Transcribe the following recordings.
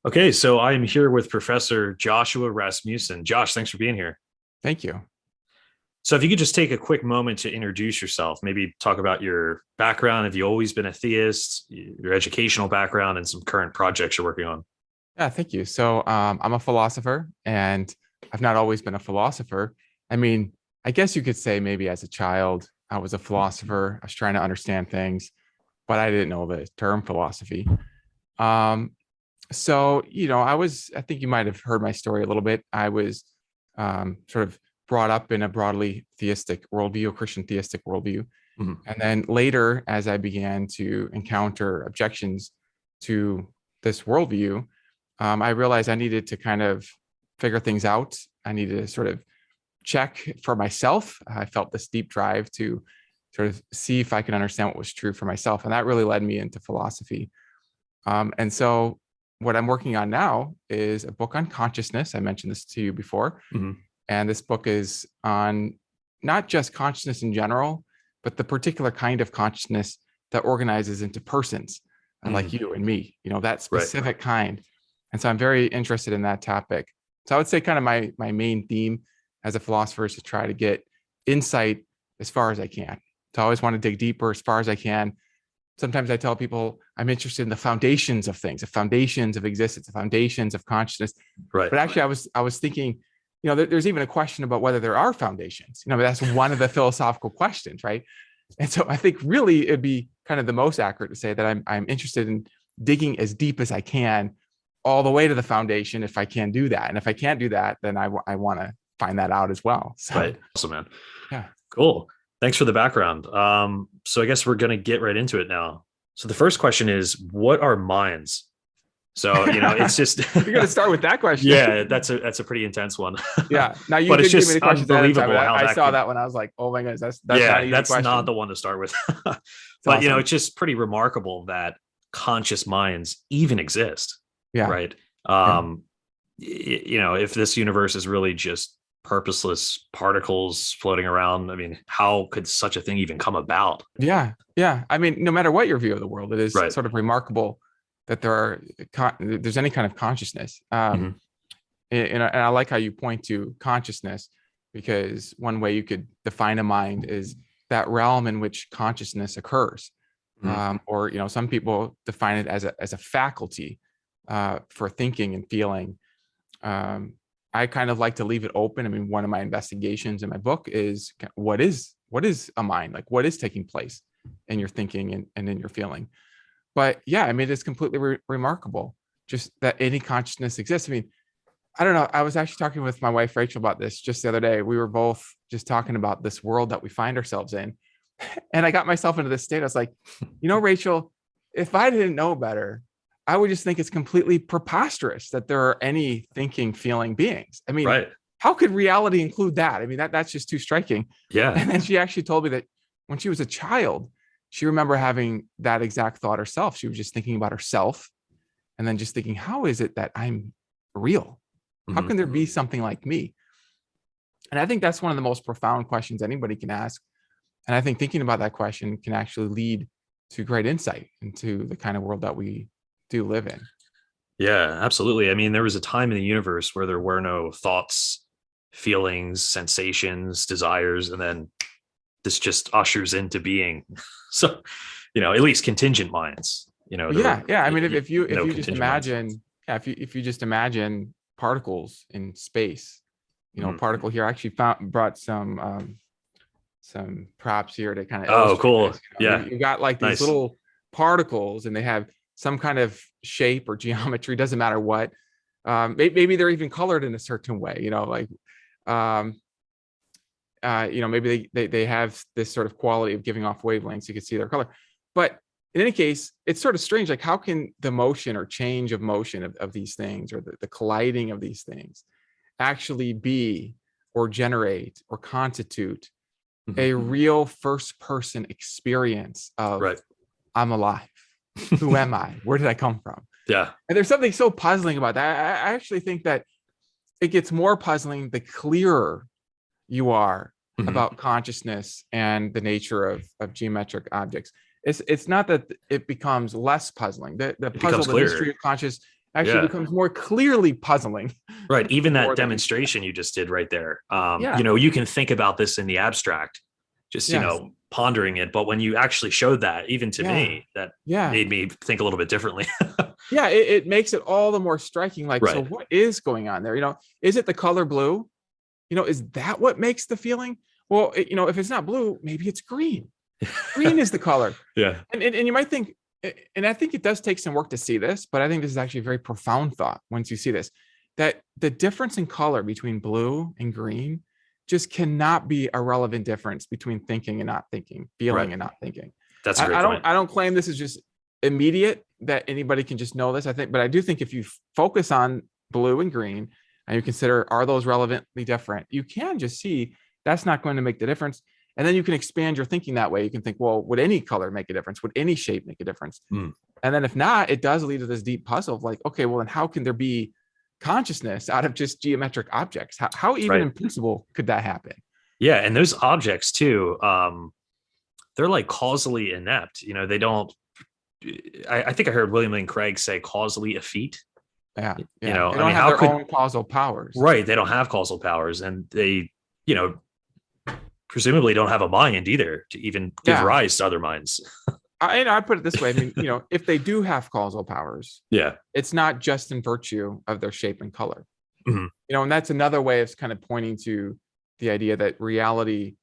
Okay, so I am here with Professor Joshua Rasmussen. Josh, thanks for being here. Thank you. So, if you could just take a quick moment to introduce yourself, maybe talk about your background. Have you always been a theist, your educational background, and some current projects you're working on? Yeah, thank you. So I'm a philosopher, and I've not always been a philosopher. I mean, I guess you could say maybe as a child, I was a philosopher. I was trying to understand things, but I didn't know the term philosophy. Um, I think you might have heard my story a little bit. I was sort of brought up in a broadly theistic worldview, a Christian theistic worldview. Mhm. And then later, as I began to encounter objections to this worldview, I realized I needed to kind of figure things out. I needed to sort of check for myself. I felt this deep drive to sort of see if I could understand what was true for myself. And that really led me into philosophy. And so what I'm working on now is a book on consciousness. I mentioned this to you before. Mhm. And this book is on not just consciousness in general, but the particular kind of consciousness that organizes into persons like Mhm. you and me, that Right. specific kind. And so I'm very interested in that topic. So I would say kind of my main theme as a philosopher is to try to get insight as far as I can. So I always want to dig deeper as far as I can. Sometimes I tell people I'm interested in the foundations of things, the foundations of existence, the foundations of consciousness. Right. But actually, I was thinking, there's even a question about whether there are foundations. That's one of the philosophical questions, right? And so I think really it'd be kind of the most accurate to say that I'm interested in digging as deep as I can, all the way to the foundation, if I can do that. And if I can't do that, then I want to find that out as well. So Right. Awesome, man. yeah, Cool. Thanks for the background. So I guess we're gonna get right into it now. So the first question is, what are minds? So, it's just you're going to start with that question. yeah, that's a pretty intense one. Yeah. Now you But it's did give me just the questions ahead of time. unbelievable how I that saw could, that when I was like, oh my goodness, that's not yeah, an easy that's not question. the one to start with. It's But awesome. it's just pretty remarkable that conscious minds even exist, Yeah. right? Yeah. Um, if this universe is really just purposeless particles floating around, I mean, how could such a thing even come about? Yeah. Yeah. I mean, no matter what your view of the world, it is Right. sort of remarkable that there's any kind of consciousness. Hmm. And I like how you point to consciousness, because one way you could define a mind is that realm in which consciousness occurs. Hmm. Or some people define it as a faculty for thinking and feeling. um, I kind of like to leave it open. I mean, one of my investigations in my book is what is a mind, like what is taking place in your thinking and in your feeling. But yeah, I mean, it's completely remarkable just that any consciousness exists. I mean, I don't know. I was actually talking with my wife Rachel about this just the other day. We were both just talking about this world that we find ourselves in, and I got myself into this state. I was like, Rachel, if I didn't know better, I would just think it's completely preposterous that there are any thinking, feeling beings. I mean, Right. how could reality include that? I mean, that's just too striking. Yeah. And then she actually told me that when she was a child, she remember having that exact thought herself. She was just thinking about herself and then just thinking, how is it that I'm real? How Hmm. can there be something like me? And I think that's one of the most profound questions anybody can ask. And I think thinking about that question can actually lead to great insight into the kind of world that we do live in. Yeah, absolutely. I mean, there was a time in the universe where there were no thoughts, feelings, sensations, desires, and then this just ushers into being. So, at least contingent minds. There Yeah, were yeah. I mean, if no you just contingent minds. imagine, yeah, if you just imagine particles in space, a Mhm. particle here. I actually brought some props here to kind of Oh, illustrate cool. this. Yeah, You've got like these nice. little particles, and they have some kind of shape or geometry. Doesn't matter what. Maybe they're even colored in a certain way. Like um, maybe they have this sort of quality of giving off wavelengths. You can see their color, but in any case, it's sort of strange. Like, how can the motion or change of motion of these things, or the colliding of these things, actually be or generate or constitute Mhm. a real first person experience of Right. I'm alive? Who am I? Where did I come from? Yeah. And there's something so puzzling about that. I actually think that it gets more puzzling the clearer you are Hmm. about consciousness and the nature of geometric objects. It's not that it becomes less puzzling. The It becomes puzzle, the mystery clearer. of conscious actually Yeah. becomes more clearly puzzling. Right. Even that More than we see that. demonstration you just did right there. Yeah. You can think about this in the abstract, just, Yes. pondering it. But when you actually showed that, even to Yeah. me, that Yeah. made me think a little bit differently. Yeah. It makes it all the more striking. Like, so Right. what is going on there? Is it the color blue? Is that what makes the feeling? Well, if it's not blue, maybe it's green. Green is the color. Yeah. And you might think, and I think it does take some work to see this, but I think this is actually a very profound thought once you see this, that the difference in color between blue and green just cannot be a relevant difference between thinking and not thinking, feeling Right. and not thinking. That's a I, great I don't point. I don't claim this is just immediate that anybody can just know this. I think, but I do think if you focus on blue and green and you consider, are those relevantly different, you can just see that's not going to make the difference. And then you can expand your thinking that way. You can think, well, would any color make a difference? Would any shape make a difference? Mm. And then if not, it does lead to this deep puzzle of like, okay, well, then how can there be consciousness out of just geometric objects? How even Right. in principle could that happen? Yeah. And those objects too, they're like causally inept. They don't, I think I heard William Lane Craig say causally effete. Yeah. You Yeah. know, They I don't mean, have how their could, own causal powers. right? They don't have causal powers, and they, you know, presumably don't have a mind either to even give Yeah. rise to other minds. I put it this way. I mean, if they do have causal powers, Yeah. it's not just in virtue of their shape and color. Mhm. And that's another way of kind of pointing to the idea that reality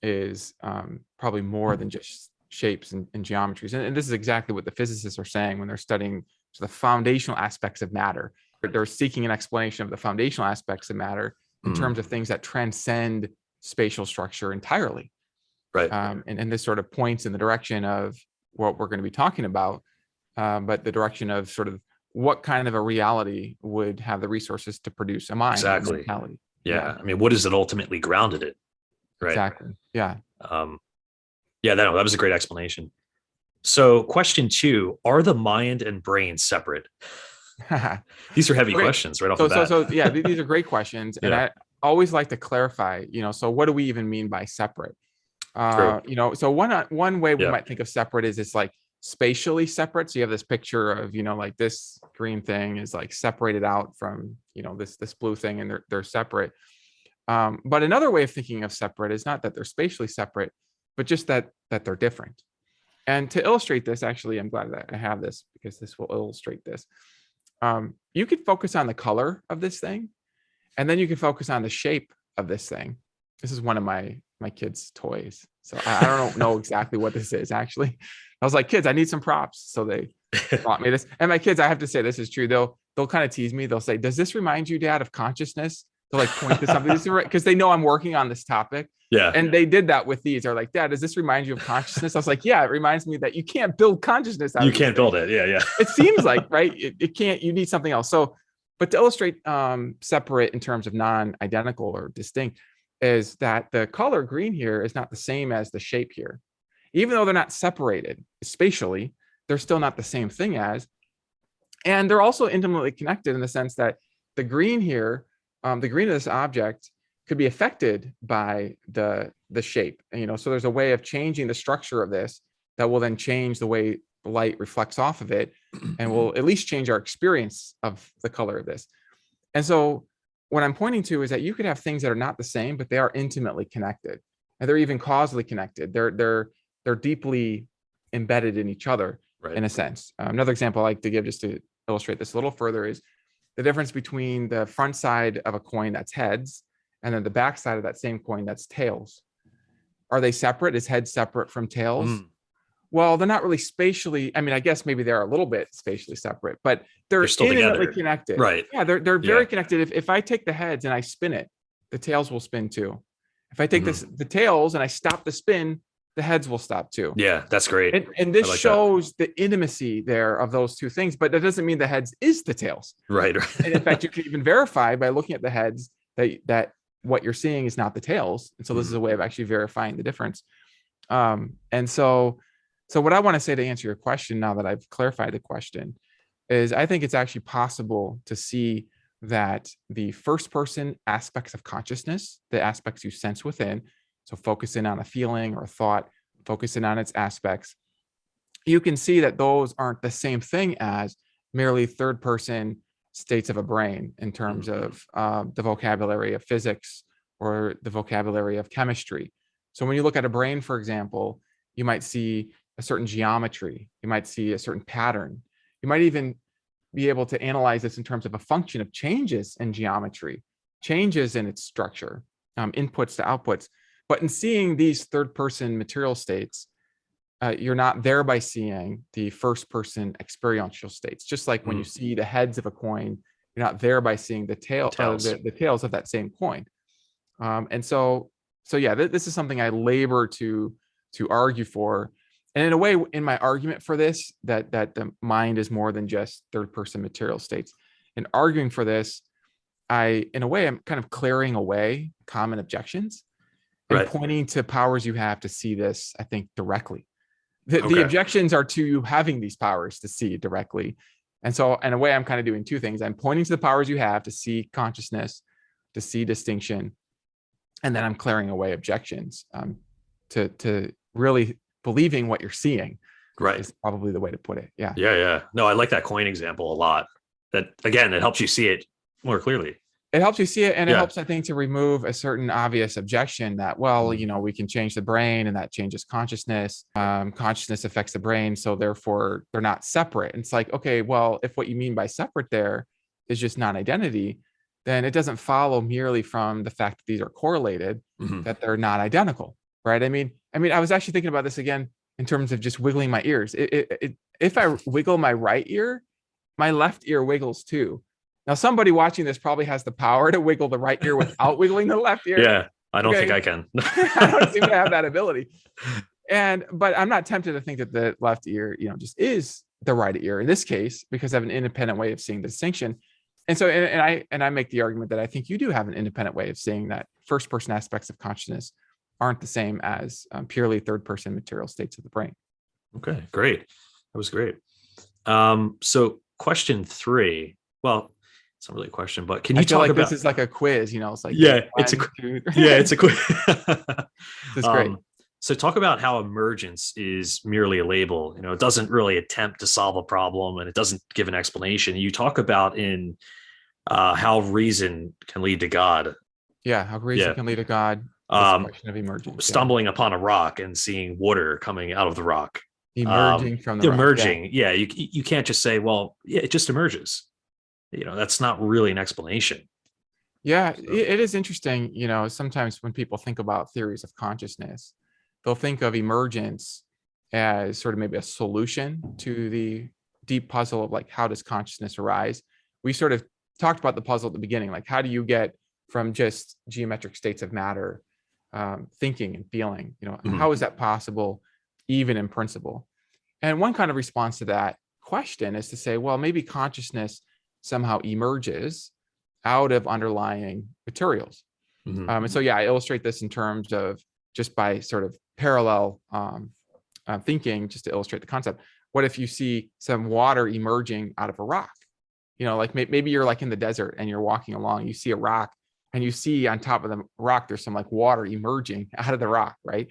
is probably more than just shapes and geometries. And this is exactly what the physicists are saying when they're studying the foundational aspects of matter. They're seeking an explanation of the foundational aspects of matter in Mhm. terms of things that transcend spatial structure entirely. Right. And this sort of points in the direction of what we're going to be talking about, but the direction of sort of what kind of a reality would have the resources to produce a mind, a Exactly. mentality. Yeah. I mean, what is it ultimately grounded in? Right. Exactly. Yeah. Um, yeah, that was a great explanation. So, question 2: are the mind and brain separate? These are heavy Great. questions right off So, the so, bat. so, yeah, these are great questions, and Yeah. I always like to clarify. So what do we even mean by separate? True. So one way we Yeah. might think of separate is it's like spatially separate. So you have this picture of like this green thing is like separated out from this blue thing, and they're separate. But another way of thinking of separate is not that they're spatially separate, but just that they're different. And to illustrate this, actually, I'm glad that I have this because this will illustrate this. You could focus on the color of this thing, and then you can focus on the shape of this thing. This is one of my kids' toys. So I don't know exactly what this is, actually. I was like, kids, I need some props. So they bought me this. And my kids, I have to say, this is true. They'll kind of tease me. They'll say, does this remind you, Dad, of consciousness? They'll like point to something because they know I'm working on this topic. Yeah. And they did that with these. They're like, Dad, does this remind you of consciousness? I was like, yeah, it reminds me that you can't build consciousness out You of can't build it. Yeah. Yeah. it seems like, right? It can't, you need something else. So, but to illustrate separate in terms of non-identical or distinct is that the color green here is not the same as the shape here. Even though they're not separated spatially, they're still not the same thing as, and they're also intimately connected in the sense that the green here, the green of this object could be affected by the shape. And, so there's a way of changing the structure of this that will then change the way light reflects off of it and will at least change our experience of the color of this. And so what I'm pointing to is that you could have things that are not the same, but they are intimately connected, and they're even causally connected. They're deeply embedded in each other Right. in a sense. Another example I like to give just to illustrate this a little further is the difference between the front side of a coin that's heads and then the back side of that same coin that's tails. Are they separate? Is heads separate from tails? Mm. Well, they're not really spatially. I mean, I guess maybe they're a little bit spatially separate, but they're They're still intimately together. connected. Right. Yeah, they're Yeah. very connected. If I take the heads and I spin it, the tails will spin too. If I take the tails and I stop the spin, the heads will stop too. Yeah. That's great. And this I like that. shows the intimacy there of those two things, but that doesn't mean the heads is the tails. Right. And in fact, you can even verify by looking at the heads that what you're seeing is not the tails. And so this is a way of actually verifying the difference. And so what I want to say to answer your question, now that I've clarified the question, is I think it's actually possible to see that the first person aspects of consciousness, the aspects you sense within, so focusing on a feeling or a thought, focusing on its aspects, you can see that those aren't the same thing as merely third person states of a brain in terms of the vocabulary of physics or the vocabulary of chemistry. So when you look at a brain, for example, you might see a certain geometry, you might see a certain pattern, you might even be able to analyze this in terms of a function of changes in geometry, changes in its structure, inputs to outputs. But in seeing these third person material states, you're not thereby seeing the first person experiential states. Just like when you see the heads of a coin, you're not thereby seeing the tails of that same coin. And so yeah, this is something I labor to argue for. And in a way, in my argument for this, that the mind is more than just third person material states. In arguing for this, in a way, I'm kind of clearing away common objections and Right. pointing to powers you have to see this, I think, directly. The objections are to you having these powers to see directly. And so in a way, I'm kind of doing two things. I'm pointing to the powers you have to see consciousness, to see distinction, and then I'm clearing away objections to really believing what you're seeing. Right. Is probably the way to put it. Yeah. Yeah. No, I like that coin example a lot. That, again, it helps you see it more clearly. It helps you see it, and it helps, I think, to remove a certain obvious objection that, well, we can change the brain and that changes consciousness. Consciousness affects the brain, so therefore they're not separate. And it's like, okay, well, if what you mean by separate there is just non-identity, then it doesn't follow merely from the fact that these are correlated that they're not identical, right? I mean, I was actually thinking about this again in terms of just wiggling my ears. If I wiggle my right ear, my left ear wiggles too. Now, somebody watching this probably has the power to wiggle the right ear without wiggling the left ear. Yeah, I don't think I can. I don't seem to have that ability. But I'm not tempted to think that the left ear, just is the right ear in this case, because I have an independent way of seeing the distinction. And so, and I make the argument that I think you do have an independent way of seeing that first person aspects of consciousness aren't the same as purely third person material states of the brain. Okay, great. That was great. So question 3, well, it's not really a question, but can you talk about, this is like a quiz, it's like, it's a quiz. That's great. So talk about how emergence is merely a label. It doesn't really attempt to solve a problem, and it doesn't give an explanation. You talk about in how reason can lead to God. Yeah, how reason can lead to God. Question of emergence. Stumbling upon a rock and seeing water coming out of the rock. Emerging from the emerging. Rock. Yeah, you can't just say, well, yeah, it just emerges. That's not really an explanation. Yeah, so it is interesting. Sometimes when people think about theories of consciousness, they'll think of emergence as sort of maybe a solution to the deep puzzle of like, how does consciousness arise? We sort of talked about the puzzle at the beginning, like how do you get from just geometric states of matter, thinking and feeling, how is that possible, even in principle? And one kind of response to that question is to say, well, maybe consciousness somehow emerges out of underlying materials. And so, I illustrate this in terms of just by sort of parallel thinking, just to illustrate the concept. What if you see some water emerging out of a rock? Like maybe you're like in the desert and you're walking along, you see a rock and you see on top of the rock, there's some like water emerging out of the rock, right?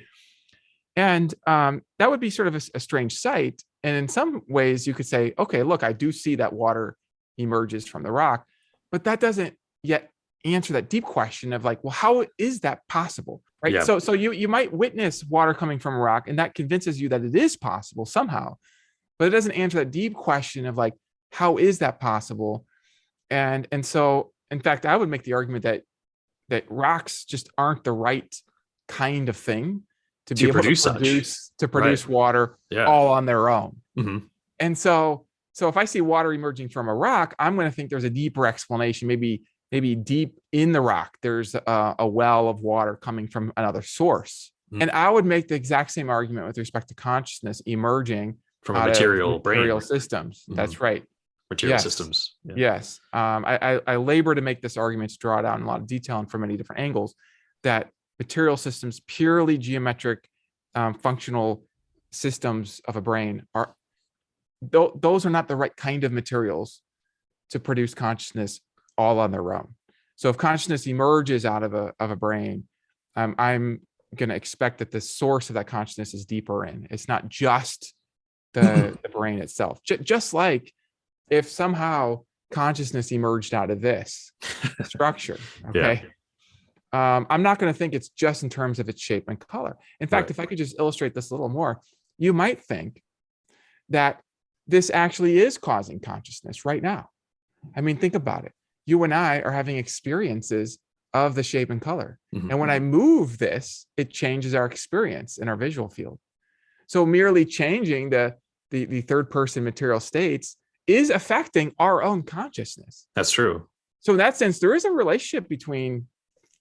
And that would be sort of a strange sight. And in some ways you could say, okay, look, I do see that water emerges from the rock, but that doesn't yet answer that deep question of like, well, how is that possible, right? Yeah. So you might witness water coming from a rock, and that convinces you that it is possible somehow, but it doesn't answer that deep question of like, how is that possible? And so, in fact, I would make the argument that rocks just aren't the right kind of thing to be able to produce water all on their own. And so if I see water emerging from a rock, I'm going to think there's a deeper explanation, maybe deep in the rock, there's a well of water coming from another source. And I would make the exact same argument with respect to consciousness emerging from a material brain systems. That's right. Material systems. Yeah. Yes. I labor to make this argument, to draw it out in a lot of detail and from many different angles, that material systems, purely geometric, functional systems of a brain, those are not the right kind of materials to produce consciousness all on their own. So if consciousness emerges out of a brain, I'm going to expect that the source of that consciousness is deeper in. It's not just the brain itself. Just like if somehow consciousness emerged out of this structure, Yeah. okay, I'm not going to think it's just in terms of its shape and color. In fact, Right. if I could just illustrate this a little more, you might think that this actually is causing consciousness right now. I mean, think about it. You and I are having experiences of the shape and color. Mhm. And when I move this, it changes our experience in our visual field. So merely changing the third person material states is affecting our own consciousness. That's true. So in that sense, there is a relationship between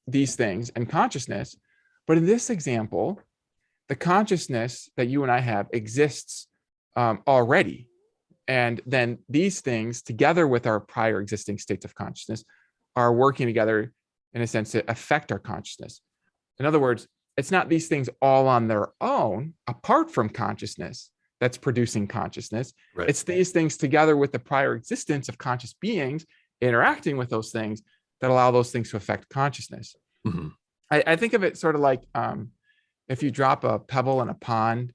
these things and consciousness. But in this example, the consciousness that you and I have exists already. And then these things, together with our prior existing states of consciousness, are working together in a sense to affect our consciousness. In other words, it's not these things all on their own, apart from consciousness, that's producing consciousness. Right. It's these things together with the prior existence of conscious beings interacting with those things that allow those things to affect consciousness. Hmm. I think of it sort of like if you drop a pebble in a pond,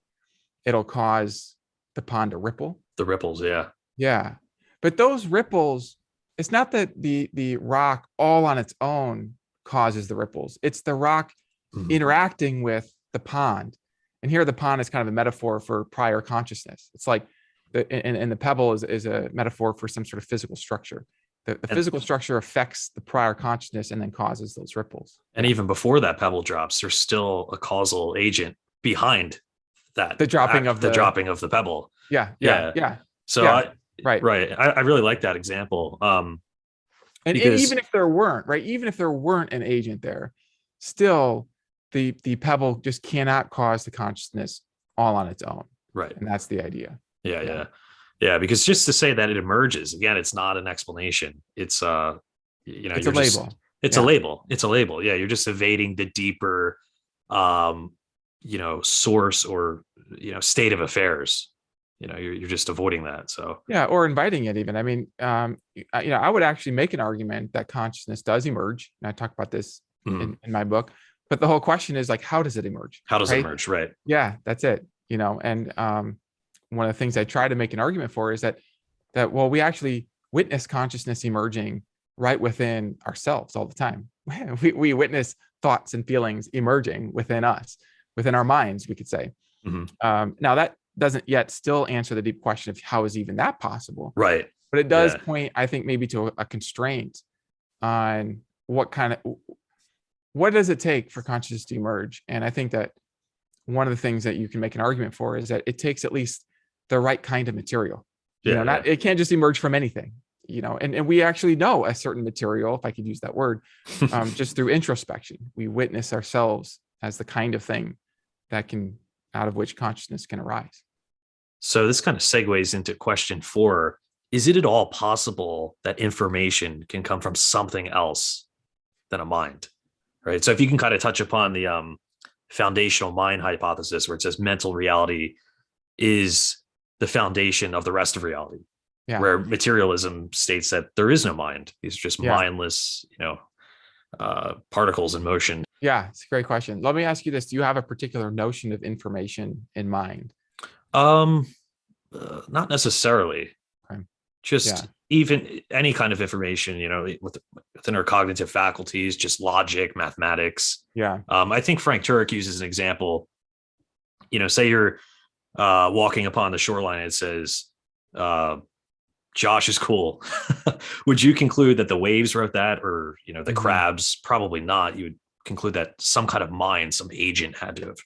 it'll cause the pond to ripple. The ripples. Yeah. Yeah. But those ripples, it's not that the rock all on its own causes the ripples. It's the rock Mhm. interacting with the pond. And here the pond is kind of a metaphor for prior consciousness. It's like and the pebble is a metaphor for some sort of physical structure. The And physical structure affects the prior consciousness and then causes those ripples. and even before that pebble drops, there's still a causal agent behind that The dropping act, of the dropping of the pebble. yeah, yeah, Yeah. yeah, So yeah, right. right. I really like that example. And even Because if there weren't, right, even if there weren't an agent there, still the pebble just cannot cause the consciousness all on its own. right. And that's the idea. Yeah, Yeah. yeah. Yeah, because just to say that it emerges, again, it's not an explanation. It's It's a you're just label. it's a Yeah. label. It's a label. Yeah, you're just evading the deeper um, source or state of affairs. You're just avoiding that. So Yeah. Or inviting it even. I mean, I would actually make an argument that consciousness does emerge. And I talk about this mm, in my book. But the whole question is like, how does it emerge? how does it Right. emerge? Right. Yeah, that's it. And one of the things I try to make an argument for is that well, we actually witness consciousness emerging right within ourselves all the time. We witness thoughts and feelings emerging within us, within our minds, we could say. Hmm. Now that doesn't yet still answer the deep question of how is even that possible, Right. but it does Yeah. point, I think, maybe to a constraint on what does it take for consciousness to emerge. And I think that one of the things that you can make an argument for is that it takes at least the right kind of material. Yeah. Not Yeah. it can't just emerge from anything. And we actually know a certain material, if I could use that word, just through introspection. We witness ourselves as the kind of thing that can out of which consciousness can arise. So this kind of segues into question 4. Is it at all possible that information can come from something else than a mind? Right. So if you can kind of touch upon the foundational mind hypothesis, where it says mental reality is the foundation of the rest of reality, Yeah. where materialism states that there is no mind. These are just Yeah. mindless, particles in motion. Yeah. It's a great question. Let me ask you this. Do you have a particular notion of information in mind? Um, Not necessarily. Okay. Just Yeah. even any kind of information, within our cognitive faculties, just logic, mathematics. Yeah. I think Frank Turek uses an example. Say you're walking upon the shoreline, and it says, Josh is cool. Would you conclude that the waves wrote that, or the crabs? Probably not. You would conclude that some kind of mind, some agent had to have written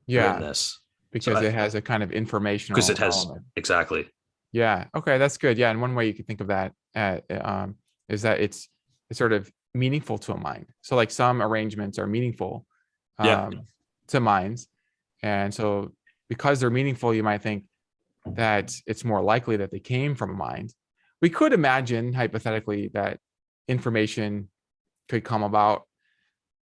Yeah. this. Because it has a kind of informational Because it has element. exactly. Yeah. Okay. That's good. Yeah. And one way you could think of that is that it's sort of meaningful to a mind. So like some arrangements are meaningful Yeah. to minds. And so because they're meaningful, you might think that it's more likely that they came from a mind. We could imagine hypothetically that information could come about.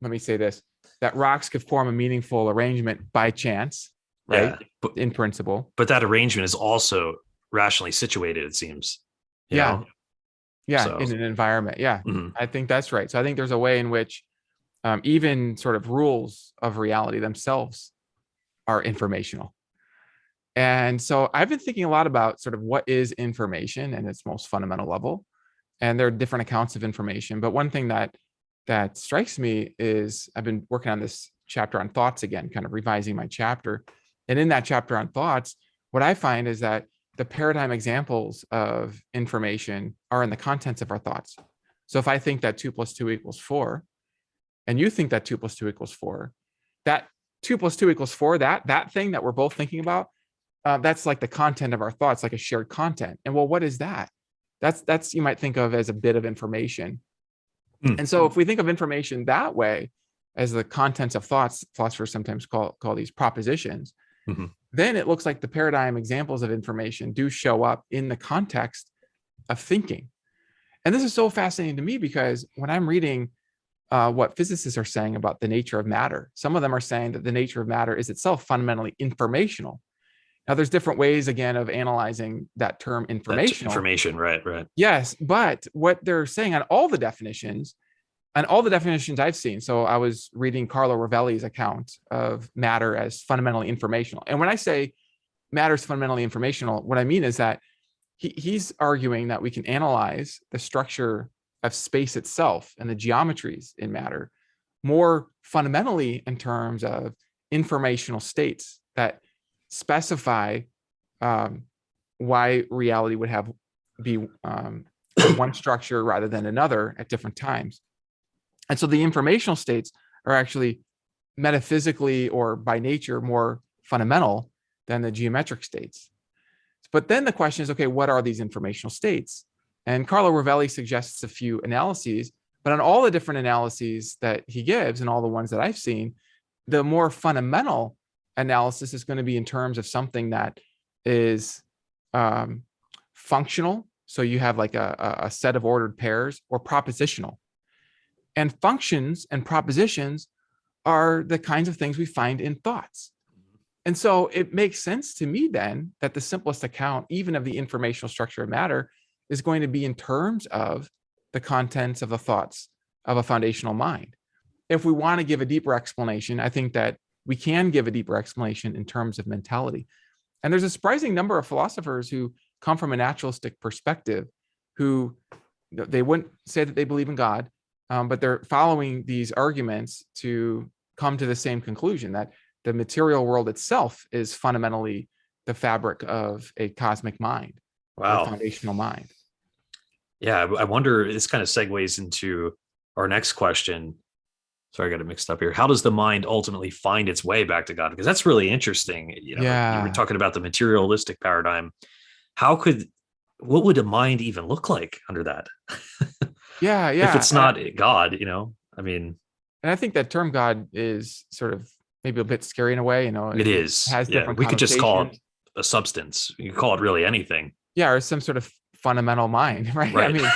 Let me say this, that rocks could form a meaningful arrangement by chance, right? Yeah. In principle. But that arrangement is also rationally situated, it seems. Yeah. So. In an environment. Yeah. Mhm. I think that's right. So I think there's a way in which even sort of rules of reality themselves are informational. And so I've been thinking a lot about sort of what is information in its most fundamental level. And there are different accounts of information. But one thing that strikes me is I've been working on this chapter on thoughts again, kind of revising my chapter. And in that chapter on thoughts, what I find is that the paradigm examples of information are in the contents of our thoughts. So if I think that 2 + 2 = 4, and you think that 2 + 2 = 4, that 2 + 2 = 4, that thing that we're both thinking about, that's like the content of our thoughts, like a shared content. And well, what is that? That's you might think of as a bit of information. Hmm. And so if we think of information that way, as the contents of thoughts, philosophers sometimes call these propositions, Mhm. then it looks like the paradigm examples of information do show up in the context of thinking. And this is so fascinating to me because when I'm reading what physicists are saying about the nature of matter, some of them are saying that the nature of matter is itself fundamentally informational. Now, there's different ways, again, of analyzing that term That informational. information, right, right. Yes, but what they're saying on all the definitions, I've seen. So I was reading Carlo Rovelli's account of matter as fundamentally informational. And when I say matter is fundamentally informational, what I mean is that he's arguing that we can analyze the structure of space itself and the geometries in matter more fundamentally in terms of informational states that specify um, why reality would be one structure rather than another at different times. And so the informational states are actually metaphysically or by nature more fundamental than the geometric states. But then the question is, okay, what are these informational states? And Carlo Rovelli suggests a few analyses, but on all the different analyses that he gives and all the ones that I've seen, the more fundamental analysis is going to be in terms of something that is functional. So you have like a set of ordered pairs, or propositional. And functions and propositions are the kinds of things we find in thoughts. And so it makes sense to me then that the simplest account, even of the informational structure of matter, is going to be in terms of the contents of the thoughts of a foundational mind. If we want to give a deeper explanation, I think that we can give a deeper explanation in terms of mentality. And there's a surprising number of philosophers who come from a naturalistic perspective who they wouldn't say that they believe in God, but they're following these arguments to come to the same conclusion that the material world itself is fundamentally the fabric of a cosmic mind or a Wow. foundational mind. Yeah, I wonder, this kind of segues into our next question. Sorry, I got it mixed up here. How does the mind ultimately find its way back to God? Because that's really interesting. You were Yeah. talking about the materialistic paradigm. How could, what would a mind even look like under that? Yeah. If Yeah. it's not God, I mean, And I think that term God is sort of maybe a bit scary in a way, it it is. has Yeah, different we could just call it connotations. a substance. You could call it really anything. Yeah. Or some sort of fundamental mind, right? I Right. mean,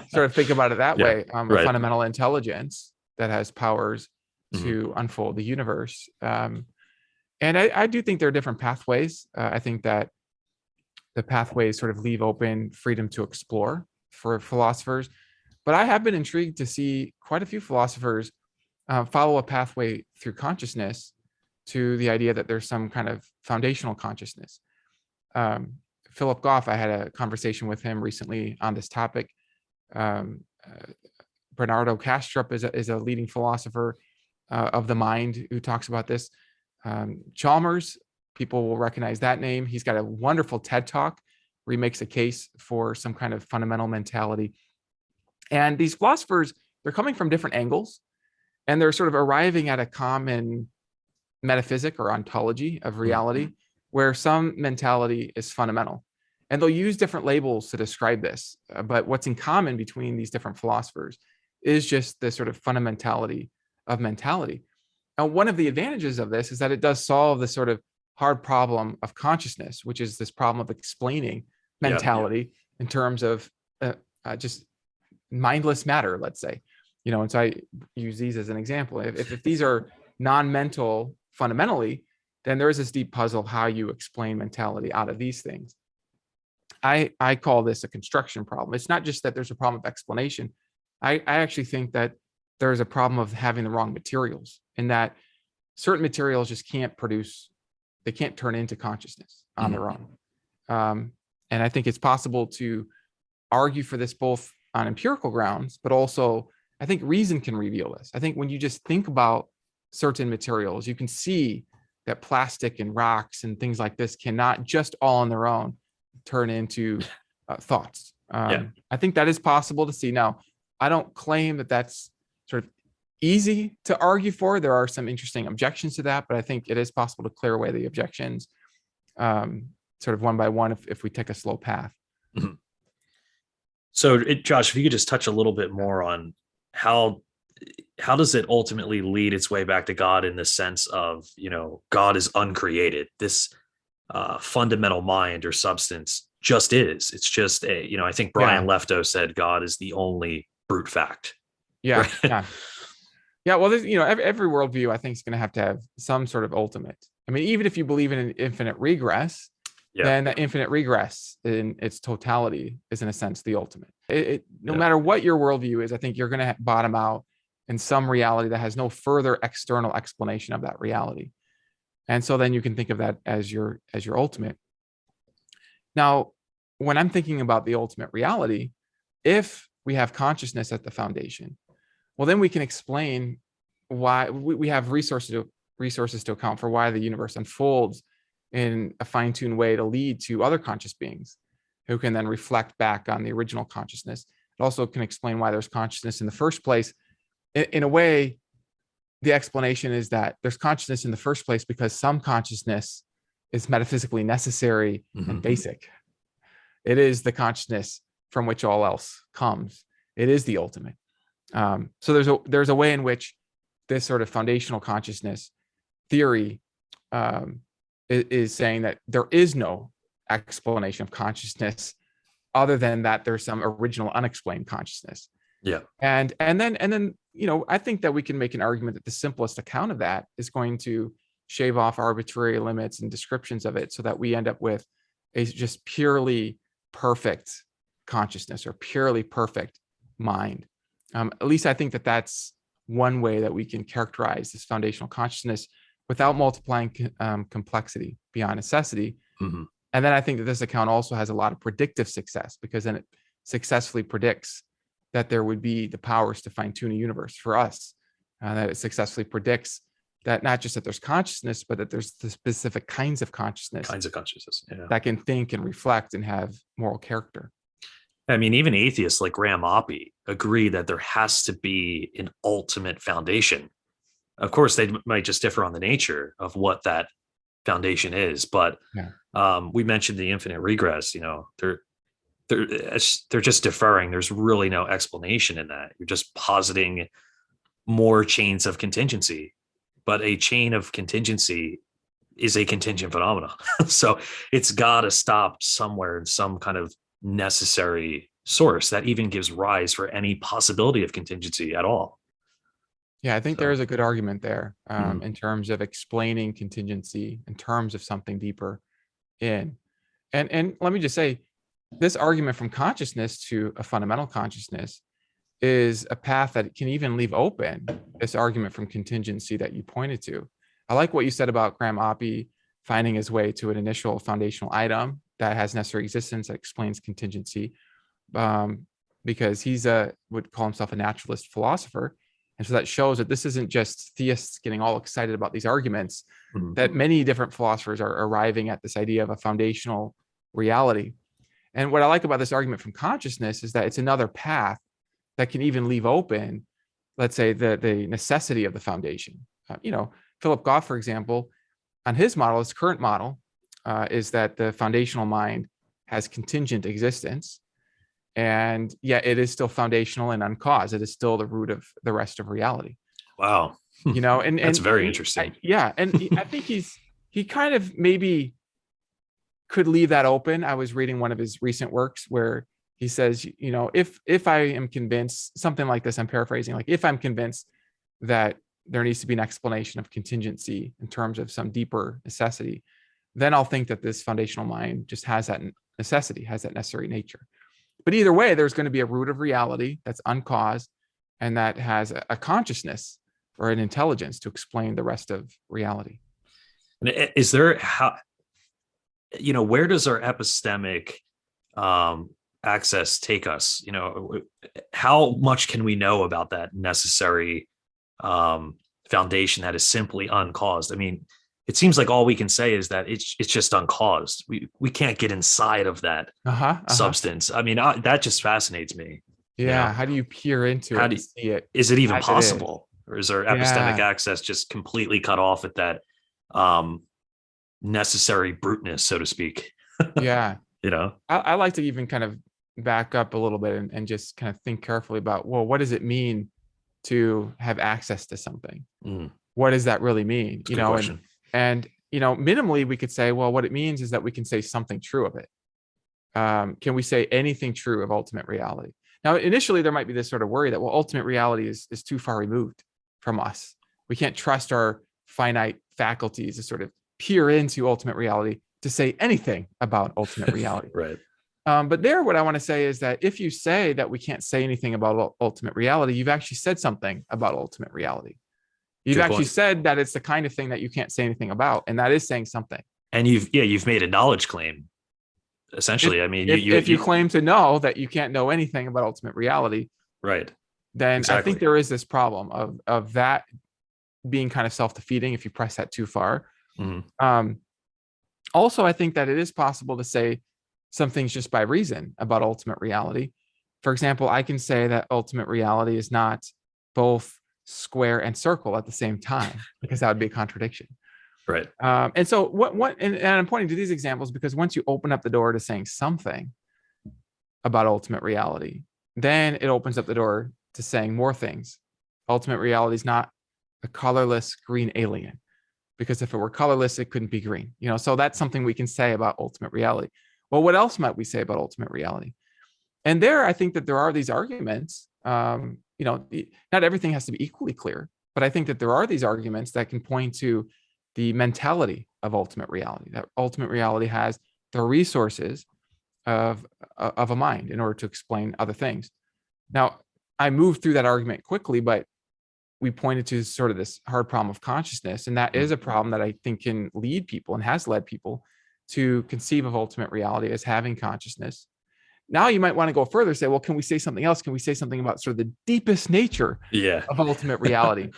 sort of think about it that Yeah, way, a right. fundamental intelligence that has powers Mhm. to unfold the universe. And I do think there are different pathways. I think that the pathways sort of leave open freedom to explore for philosophers. But I have been intrigued to see quite a few philosophers follow a pathway through consciousness to the idea that there's some kind of foundational consciousness. Um, Philip Goff, I had a conversation with him recently on this topic. Um, Bernardo Kastrup is a leading philosopher of the mind who talks about this. Chalmers, people will recognize that name. He's got a wonderful TED talk where he makes a case for some kind of fundamental mentality. And these philosophers, they're coming from different angles and they're sort of arriving at a common metaphysic or ontology of reality where some mentality is fundamental. And they'll use different labels to describe this. But what's in common between these different philosophers is just the sort of fundamentality of mentality. Now, one of the advantages of this is that it does solve the sort of hard problem of consciousness, which is this problem of explaining Yeah. mentality in terms of just mindless matter, let's say. And so I use these as an example. If these are non-mental fundamentally, then there is this deep puzzle of how you explain mentality out of these things. I call this a construction problem. It's not just that there's a problem of explanation. I actually think that there's a problem of having the wrong materials, and that certain materials just can't produce they can't turn into consciousness on Mhm. their own. And I think it's possible to argue for this both on empirical grounds, but also I think reason can reveal this. I think when you just think about certain materials, you can see that plastic and rocks and things like this cannot just all on their own turn into thoughts. Yeah. I think that is possible to see. Now, I don't claim that that's sort of easy to argue for. There are some interesting objections to that, but I think it is possible to clear away the objections sort of one by one if we take a slow path. Mhm. So, Josh, if you could just touch a little bit more on how how does it ultimately lead its way back to God in the sense of, God is uncreated. This fundamental mind or substance just is. It's just I think Brian Yeah, Lefto said God is the only brute fact, yeah, right? yeah. Yeah, well, there's, every worldview I think is going to have some sort of ultimate. I mean, even if you believe in an infinite regress, Yeah. then that infinite regress in its totality is in a sense the ultimate. No Yeah. matter what your worldview is, I think you're going to bottom out in some reality that has no further external explanation of that reality. And so then you can think of that as your ultimate. Now, when I'm thinking about the ultimate reality, if we have consciousness at the foundation, well, then we can explain why we have resources to account for why the universe unfolds in a fine-tuned way to lead to other conscious beings who can then reflect back on the original consciousness. It also can explain why there's consciousness in the first place. In a way, the explanation is that there's consciousness in the first place because some consciousness is metaphysically necessary and Mhm. basic. It is the consciousness from which all else comes. It is the ultimate. So there's a way in which this sort of foundational consciousness theory is saying that there is no explanation of consciousness other than that there's some original unexplained consciousness. Yeah. And then I think that we can make an argument that the simplest account of that is going to shave off arbitrary limits and descriptions of it so that we end up with a just purely perfect consciousness or purely perfect mind. At least I think that that's one way that we can characterize this foundational consciousness without multiplying complexity beyond necessity. Mhm. And then I think that this account also has a lot of predictive success because then it successfully predicts that there would be the powers to fine tune a universe for us. That it successfully predicts that not just that there's consciousness, but that there's the specific kinds of consciousness Kinds of consciousness. Yeah. that can think and reflect and have moral character. I mean, even atheists like Graham Oppy agree that there has to be an ultimate foundation. Of course, they might just differ on the nature of what that foundation is, but Yeah. we mentioned the infinite regress. They're just deferring. There's really no explanation in that. You're just positing more chains of contingency, but a chain of contingency is a contingent phenomena. So it's got to stop somewhere in some kind of necessary source that even gives rise for any possibility of contingency at all. Yeah, I think there So, is a good argument there mhm. in terms of explaining contingency in terms of something deeper in. And let me just say, this argument from consciousness to a fundamental consciousness is a path that can even leave open this argument from contingency that you pointed to. I like what you said about Graham Oppy finding his way to an initial foundational item that has necessary existence that explains contingency, um, because he's would call himself a naturalist philosopher. And so that shows that this isn't just theists getting all excited about these arguments, Mhm. that many different philosophers are arriving at this idea of a foundational reality. And what I like about this argument from consciousness is that it's another path that can even leave open, let's say, the necessity of the foundation. Philip Goff, for example, on his model, his current model, is that the foundational mind has contingent existence, and yet it is still foundational and uncaused. It is still the root of the rest of reality. Wow. And That's very interesting. I think he kind of maybe could leave that open. I was reading one of his recent works where he says, if I am convinced, something like this, I'm paraphrasing, like if I'm convinced that there needs to be an explanation of contingency in terms of some deeper necessity, then I'll think that this foundational mind just has that necessity, has that necessary nature. But either way, there's going to be a root of reality that's uncaused and that has a consciousness or an intelligence to explain the rest of reality. Is there how, where does our epistemic um, access take us? How much can we know about that necessary foundation that is simply uncaused? I mean, it seems like all we can say is that it's just uncaused. We can't get inside of that Uh-huh. Uh-huh. substance. I mean, that just fascinates me. You Yeah. know, How do you peer into how it do and see it is it even as it is? possible, or is our epistemic Yeah. access just completely cut off at that um, necessary bruteness, so to speak? Yeah. You know, I like to even kind of back up a little bit and just kind of think carefully about, well, what does it mean to have access to something? mm, What does that really mean? it's a good question. And minimally we could say, well, what it means is that we can say something true of it. Can we say anything true of ultimate reality? Now, initially there might be this sort of worry that, well, ultimate reality is too far removed from us. We can't trust our finite faculties to sort of peer into ultimate reality to say anything about ultimate reality. Right. But there, what I want to say is that if you say that we can't say anything about ultimate reality, you've actually said something about ultimate reality. You've Good actually point. said that it's the kind of thing that you can't say anything about, and that is saying something. And you've made a knowledge claim If essentially. I mean, if you claim to know that you can't know anything about ultimate reality, right. then I think Exactly. there is this problem of that being kind of self-defeating if you press that too far. Mhm. Um, Also, I think that it is possible to say some things just by reason about ultimate reality. For example, I can say that ultimate reality is not both square and circle at the same time, because that would be a contradiction. Right. And so and I'm pointing to these examples because once you open up the door to saying something about ultimate reality, then it opens up the door to saying more things. Ultimate reality is not a colorless green alien, because if it were colorless, it couldn't be green. So that's something we can say about ultimate reality. Well, what else might we say about ultimate reality? And there, I think that there are these arguments. Not everything has to be equally clear, but I think that there are these arguments that can point to the mentality of ultimate reality. That ultimate reality has the resources of a mind in order to explain other things. Now, I moved through that argument quickly, but we pointed to sort of this hard problem of consciousness. And that is a problem that I think can lead people and has led people to conceive of ultimate reality as having consciousness. Now you might want to go further, say, well, can we say something else? Can we say something about sort of the deepest nature Yeah. of ultimate reality?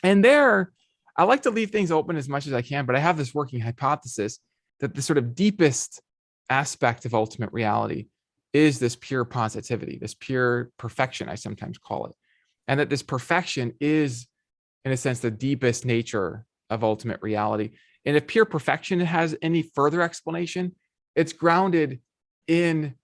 And there, I like to leave things open as much as I can, but I have this working hypothesis that the sort of deepest aspect of ultimate reality is this pure positivity, this pure perfection, I sometimes call it. And that this perfection is, in a sense, the deepest nature of ultimate reality. And if pure perfection has any further explanation, it's grounded in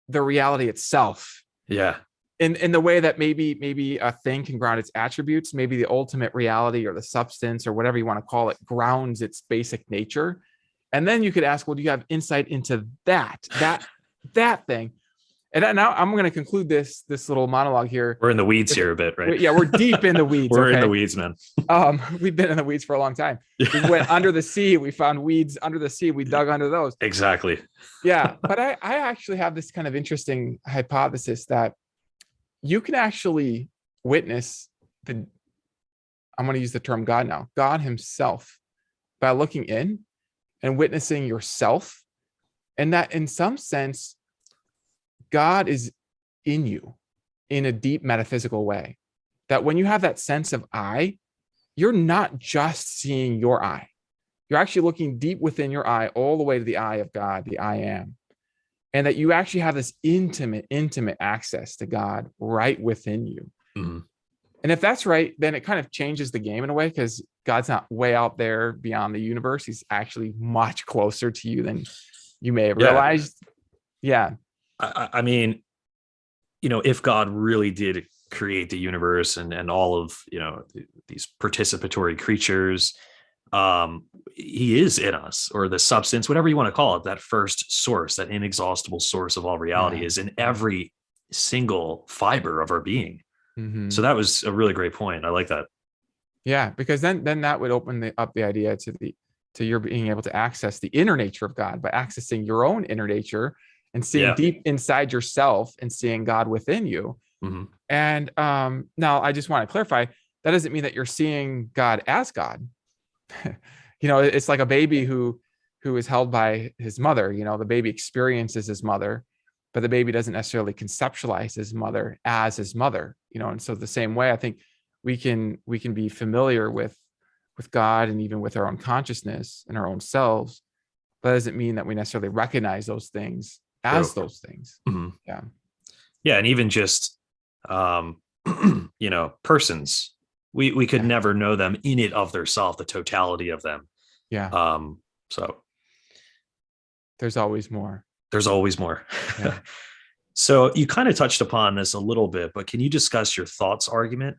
the reality itself. Yeah. In the way that maybe a thing can ground its attributes, maybe the ultimate reality or the substance or whatever you want to call it grounds its basic nature. And then you could ask, well, do you have insight into that thing? And now I'm going to conclude this little monologue here. We're in the weeds here a bit, right? Yeah, we're deep in the weeds. We're in the Okay. weeds, man. We've been in the weeds for a long time. We went under the sea. We found weeds under the sea. We dug under those. Exactly. Yeah. But I actually have this kind of interesting hypothesis that you can actually witness I'm going to use the term God now, God himself, by looking in and witnessing yourself. And that in some sense, God is in you in a deep metaphysical way. That when you have that sense of I, you're not just seeing your I. You're actually looking deep within your I, all the way to the I of God, the I am. And that you actually have this intimate access to God right within you. Mm-hmm. And if that's right, then it kind of changes the game in a way, because God's not way out there beyond the universe. He's actually much closer to you than you may have realized. Yeah. I mean, if God really did create the universe and all of, these participatory creatures, he is in us, or the substance, whatever you want to call it, that first source, that inexhaustible source of all reality is in every single fiber of our being. Mm-hmm. So that was a really great point. I like that. Yeah, because then that would open up the idea to your being able to access the inner nature of God by accessing your own inner nature and seeing deep inside yourself and seeing God within you. Mm-hmm. And now I just want to clarify, that doesn't mean that you're seeing God as God. It's like a baby who is held by his mother. The baby experiences his mother, but the baby doesn't necessarily conceptualize his mother as his mother. And so the same way, I think we can be familiar with God and even with our own consciousness and our own selves. But that doesn't mean that we necessarily recognize those things as True. those things. Mhm. Yeah. Yeah, and even just um, persons, we could Yeah. never know them in it of their self, the totality of them. Yeah. So There's always more. there's always more. Yeah. So you kind of touched upon this a little bit, but can you discuss your thoughts argument?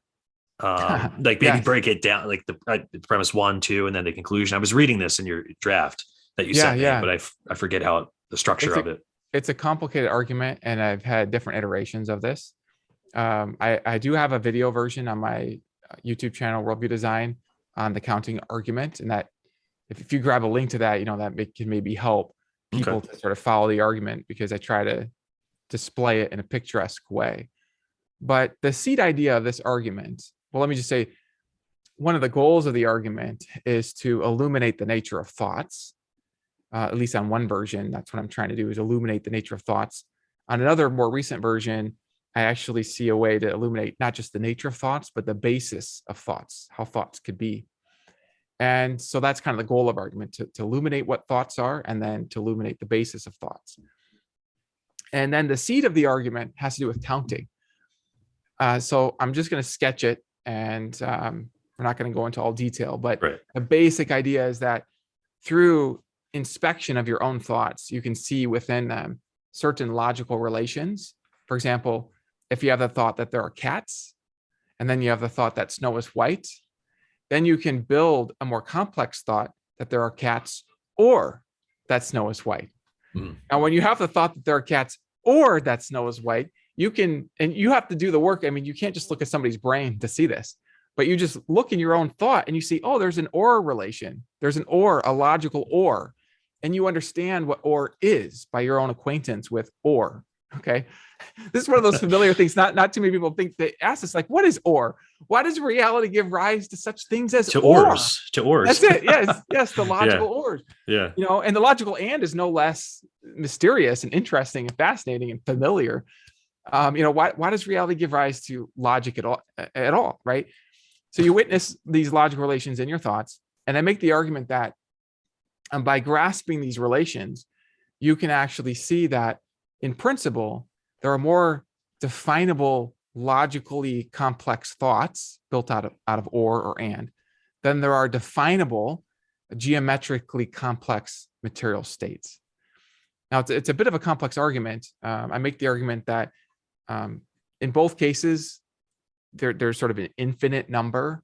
Like maybe Yes. break it down, like the premise 1, 2, and then the conclusion. I was reading this in your draft that you Yeah. sent me, Yeah. but I forget how the structure It's a of it. it's a complicated argument, and I've had different iterations of this. I do have a video version on my YouTube channel, Worldview Design, on the counting argument, and that if you grab a link to that, can maybe help Okay. people to sort of follow the argument, because I try to display it in a picturesque way. But the seed idea of this argument, well, let me just say, one of the goals of the argument is to illuminate the nature of thoughts. At least on one version, that's what I'm trying to do, is illuminate the nature of thoughts. On another more recent version, I actually see a way to illuminate not just the nature of thoughts, but the basis of thoughts, how thoughts could be. And so that's kind of the goal of argument, to illuminate what thoughts are, and then to illuminate the basis of thoughts. And then the seed of the argument has to do with counting. So I'm just going to sketch it, and we're not going to go into all detail, but Right. the basic idea is that through inspection of your own thoughts, you can see within them certain logical relations. For example, if you have the thought that there are cats, and then you have the thought that snow is white, then you can build a more complex thought that there are cats or that snow is white. Mhm. Now, when you have the thought that there are cats or that snow is white, you can, and you have to do the work. I mean, you can't just look at somebody's brain to see this, but you just look in your own thought and you see, oh, there's an or relation. There's an or, a logical or, and you understand what or is by your own acquaintance with or. Okay. This is one of those familiar things. Not too many people think. They ask us, like, what is or? Why does reality give rise to such things as To or? ors, to ors. That's it. Yes, the logical Yeah. ors. Yeah. And the logical and is no less mysterious and interesting and fascinating and familiar. Why does reality give rise to logic at all, right? So you witness these logical relations in your thoughts, and I make the argument that by grasping these relations, you can actually see that in principle, there are more definable, logically complex thoughts built out of or and than there are definable, geometrically complex material states. Now, it's a bit of a complex argument. I make the argument that in both cases, there's sort of an infinite number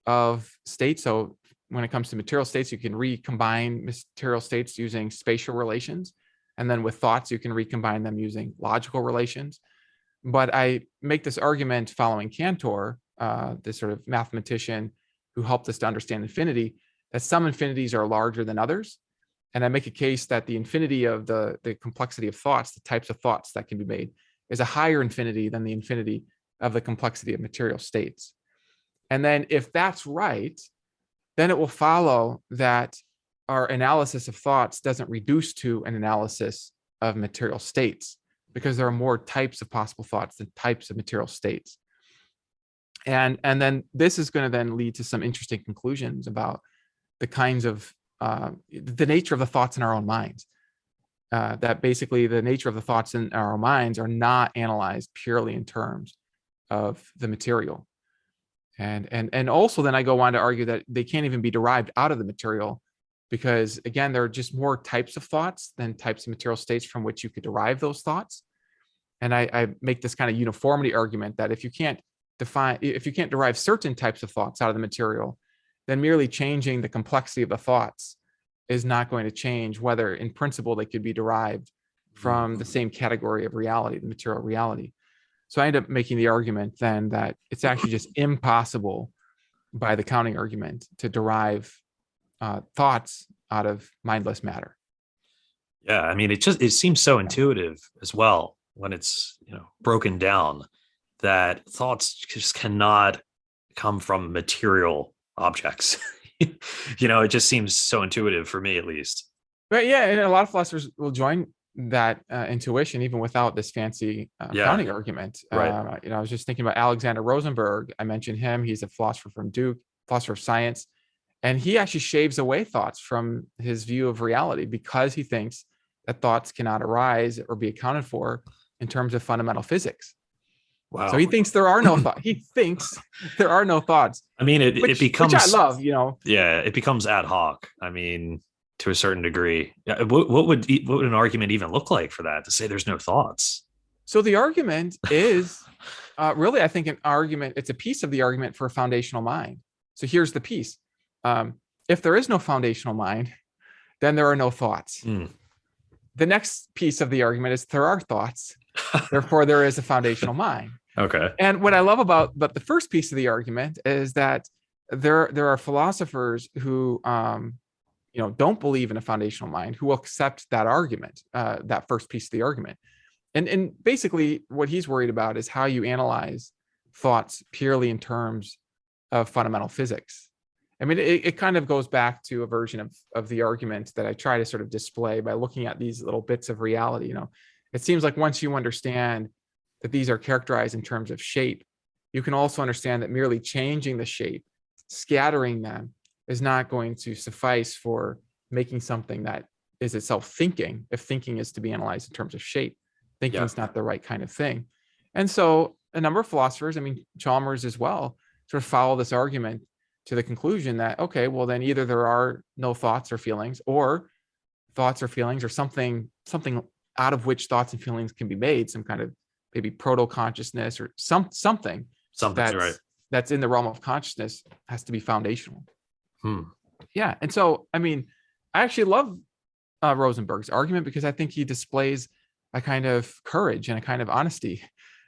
of states. So when it comes to material states, you can recombine material states using spatial relations. And then with thoughts, you can recombine them using logical relations. But I make this argument following Cantor, this sort of mathematician who helped us to understand infinity, that some infinities are larger than others. And I make a case that the infinity of the complexity of thoughts, the types of thoughts that can be made, is a higher infinity than the infinity of the complexity of material states. And then if that's right, then it will follow that our analysis of thoughts doesn't reduce to an analysis of material states, because there are more types of possible thoughts than types of material states. And then this is going to then lead to some interesting conclusions about the kinds of the nature of the thoughts in our own minds. That basically the nature of the thoughts in our own minds are not analyzed purely in terms of the material. And also then I go on to argue that they can't even be derived out of the material, because again, there are just more types of thoughts than types of material states from which you could derive those thoughts. And I make this kind of uniformity argument that if you can't derive certain types of thoughts out of the material, then merely changing the complexity of the thoughts is not going to change whether in principle they could be derived from the same category of reality, the material reality. So I end up making the argument then that it's actually just impossible by the counting argument to derive thoughts out of mindless matter. Yeah. I mean, it seems so intuitive as well when it's, broken down, that thoughts just cannot come from material objects. It just seems so intuitive for me, at least. But yeah, and a lot of philosophers will join that intuition even without this fancy Yeah, founding argument. right. I was just thinking about Alexander Rosenberg. I mentioned him. He's a philosopher from Duke, philosopher of science, and he actually shaves away thoughts from his view of reality because he thinks that thoughts cannot arise or be accounted for in terms of fundamental physics. So he Wow. thinks there are no thoughts. He thinks there are no thoughts, I mean, it which I becomes, love. yeah, it becomes ad hoc. I mean, to a certain degree. Yeah, what would an argument even look like for that, to say there's no thoughts? So the argument is really, I think, an argument. It's a piece of the argument for a foundational mind. So here's the piece. If there is no foundational mind, then there are no thoughts. Mm. The next piece of the argument is there are thoughts. Therefore, there is a foundational mind. Okay. And what I love about the first piece of the argument is that there are philosophers who don't believe in a foundational mind who will accept that argument, that first piece of the argument. And basically what he's worried about is how you analyze thoughts purely in terms of fundamental physics. I mean, it kind of goes back to a version of the argument that I try to sort of display by looking at these little bits of reality. It seems like once you understand that these are characterized in terms of shape, you can also understand that merely changing the shape, scattering them, is not going to suffice for making something that is itself thinking, if thinking is to be analyzed in terms of shape. Thinking Yeah. is not the right kind of thing. And so a number of philosophers, I mean, Chalmers as well, sort of follow this argument to the conclusion that, okay, well, then either there are no thoughts or feelings, or thoughts or feelings, or something out of which thoughts and feelings can be made, some kind of maybe proto-consciousness or something Something, right. that's in the realm of consciousness has to be foundational. Hmm. Yeah. And so, I mean, I actually love Rosenberg's argument because I think he displays a kind of courage and a kind of honesty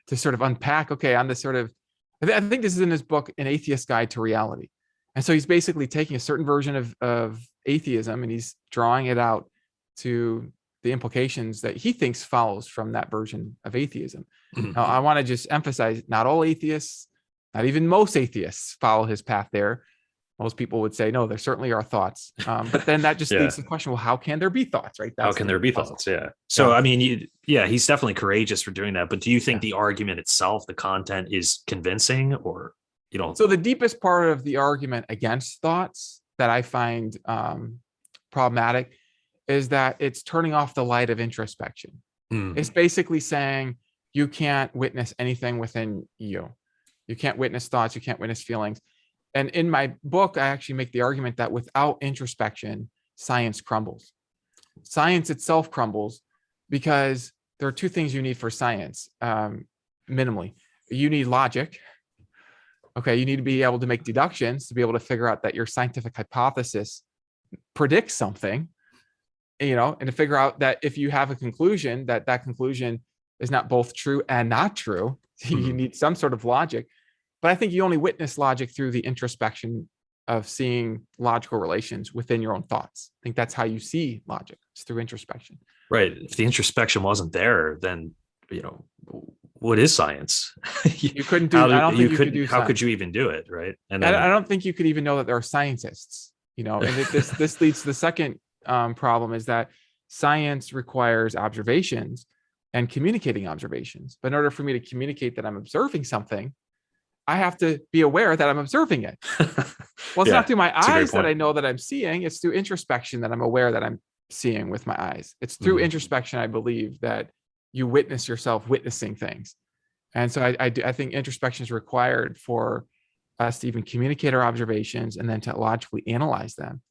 to sort of unpack, okay, on this sort of, I think this is in his book, An Atheist's Guide to Reality. And so he's basically taking a certain version of atheism and he's drawing it out to the implications that he thinks follows from that version of atheism. Mhm. Now, I want to just emphasize, not all atheists, not even most atheists follow his path there. Most people would say, no, there certainly are thoughts. But then that just Yeah. leads to the question, well, how can there be thoughts, right? How That's can the there be puzzle. thoughts? Yeah. So, Yeah. I mean, yeah, he's definitely courageous for doing that. But do you think Yeah. the argument itself, the content, is convincing, or you don't? So the deepest part of the argument against thoughts that I find problematic is that it's turning off the light of introspection. Mm. It's basically saying you can't witness anything within you. You can't witness thoughts. You can't witness feelings. And in my book, I actually make the argument that without introspection, science crumbles. Science itself crumbles because there are two things you need for science, minimally. You need logic. Okay, you need to be able to make deductions to be able to figure out that your scientific hypothesis predicts something, and to figure out that if you have a conclusion, that conclusion is not both true and not true. You need some sort of logic. But I think you only witness logic through the introspection of seeing logical relations within your own thoughts. I think that's how you see logic. It's through introspection. Right. If the introspection wasn't there, then what is science? You couldn't do. I don't think you could do. How could you even do it? Right. And I then don't think you could even know that there are scientists. And this leads to the second problem, is that science requires observations and communicating observations. But in order for me to communicate that I'm observing something, I have to be aware that I'm observing it. Well, it's not through my eyes that I know that I'm seeing. It's through introspection that I'm aware that I'm seeing with my eyes. It's through introspection, I believe, that you witness yourself witnessing things. And so I think introspection is required for us to even communicate our observations and then to logically analyze them.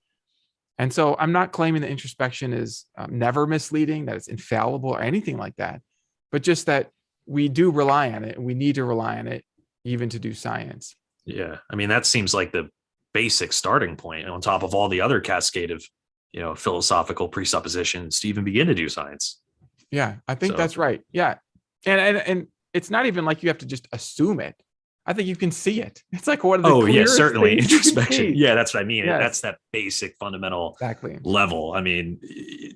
And so I'm not claiming that introspection is never misleading, that it's infallible or anything like that, but just that we do rely on it, and we need to rely on it even to do science. Yeah. I mean, that seems like the basic starting point on top of all the other cascade of, philosophical presuppositions to even begin to do science. Yeah, I think that's right. Yeah. And it's not even like you have to just assume it. I think you can see it. It's like one of the Oh yeah, clearest certainly things you can introspection. see. Yeah, that's what I mean. That's Yes, that basic fundamental exactly. level. I mean,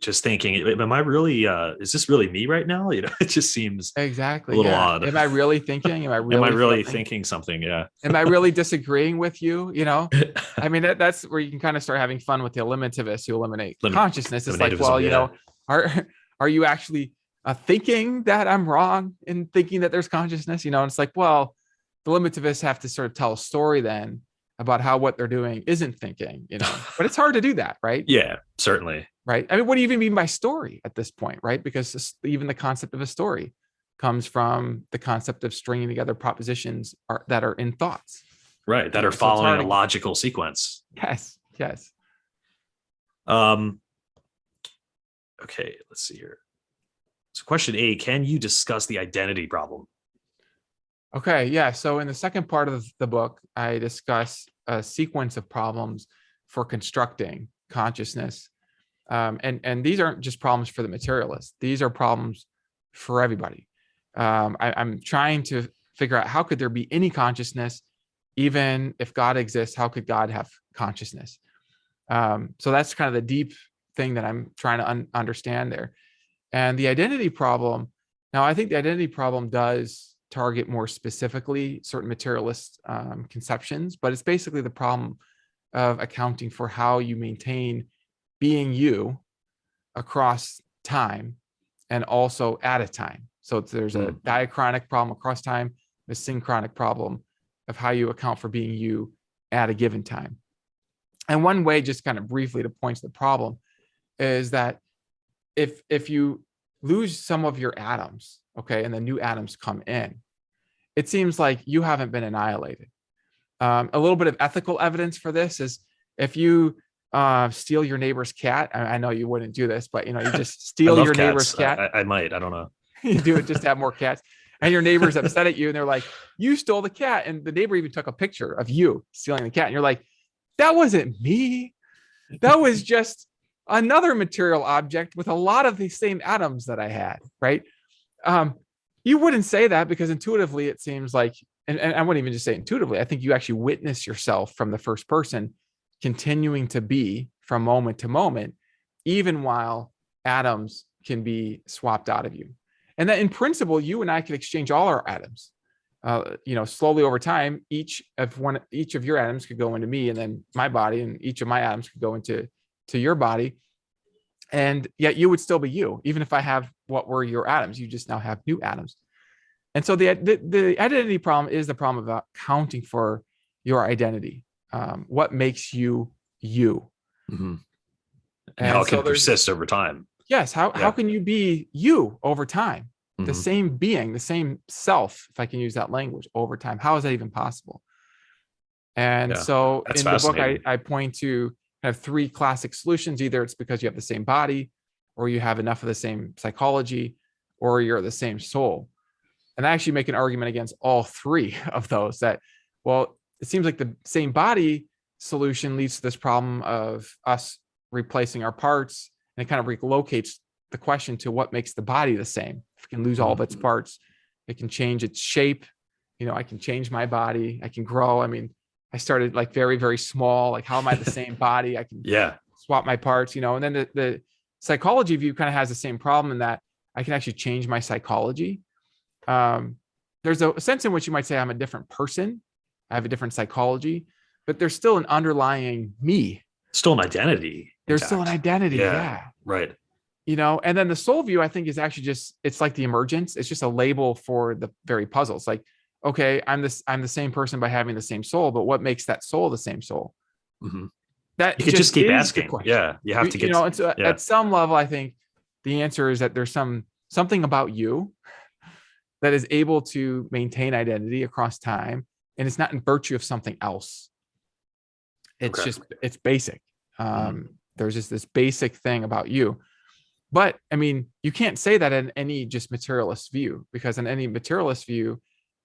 just thinking, am I really? Is this really me right now? It just seems a Exactly. little Yeah. odd. Am I really thinking? Am I Am I really really feeling? thinking something? Yeah. Am I really disagreeing with you? I mean, that's where you can kind of start having fun with the eliminativists who eliminate Limit consciousness. It's like, Eliminativism. well, Yeah. are are you actually thinking that I'm wrong in thinking that there's consciousness? And it's like, well, the limitativists have to sort of tell a story then about how what they're doing isn't thinking. But it's hard to do that, right? Yeah. Certainly. Right. I mean, what do you even mean by story at this point, right? Because even the concept of a story comes from the concept of stringing together propositions that are in thoughts. Right. That are So it's following hard a to. logical sequence. Yes, yes. Um. Okay. Let's see here. So, question A: can you discuss the identity problem? Okay, yeah. So in the second part of the book, I discuss a sequence of problems for constructing consciousness. And these aren't just problems for the materialist. These are problems for everybody. I'm trying to figure out how could there be any consciousness, even if God exists, how could God have consciousness? So that's kind of the deep thing that I'm trying to understand there. And the identity problem, now I think the identity problem does target more specifically certain materialist conceptions, but it's basically the problem of accounting for how you maintain being you across time and also at a time. So there's a diachronic problem across time, a synchronic problem of how you account for being you at a given time. And one way, just kind of briefly to point to the problem, is that if you lose some of your atoms, okay, and the new atoms come in, it seems like you haven't been annihilated. A little bit of ethical evidence for this is if you steal your neighbor's cat. I know you wouldn't do this, but you just I steal love your neighbor's cats. cat. I might. I don't know. You do it just to have more cats. And your neighbor's upset at you, and they're like, "You stole the cat." And the neighbor even took a picture of you stealing the cat. And you're like, "That wasn't me. That was just another material object with a lot of the same atoms that I had." Right? You wouldn't say that because intuitively it seems like, and I wouldn't even just say intuitively, I think you actually witness yourself from the first person continuing to be from moment to moment, even while atoms can be swapped out of you. And that in principle, you and I could exchange all our atoms. Slowly over time, each of your atoms could go into me, and then my body, and each of my atoms could go into your body. And yet you would still be you, even if I have what were your atoms. You just now have new atoms. And so the identity problem is the problem about accounting for your identity. What makes you you? Mm-hmm. And how And it can so there's, persist over time. yes, how Yeah. can you be you over time? The Mm-hmm. same being, the same self, if I can use that language, over time. How is that even possible? And Yeah. so That's in the book, fascinating. I point to kind of three classic solutions. Either it's because you have the same body, or you have enough of the same psychology, or you're the same soul. And I actually make an argument against all three of those, that, well, it seems like the same body solution leads to this problem of us replacing our parts, and it kind of relocates the question to what makes the body the same. If it can lose all of its parts, it can change its shape. I can change my body. I can grow. I mean, I started like very, very small. Like, how am I the same body? I can Yeah. swap my parts, and then the psychology view kind of has the same problem in that I can actually change my psychology. There's a sense in which you might say I'm a different person. I have a different psychology, but there's still an underlying me. Still an identity There's still an intact. identity. Yeah. Yeah. Right. And then the soul view, I think, is actually it's like the emergence. It's just a label for the very puzzle. It's like, okay, I'm the same person by having the same soul, but what makes that soul the same soul? Mm-hmm. That You could just just keep is the asking. question. Yeah. You have to get, And so yeah. at some level, I think the answer is that there's something about you that is able to maintain identity across time, and it's not in virtue of something else. It's Okay. just, it's basic. There's just this basic thing about you. But I mean, you can't say that in any just materialist view, because in any materialist view,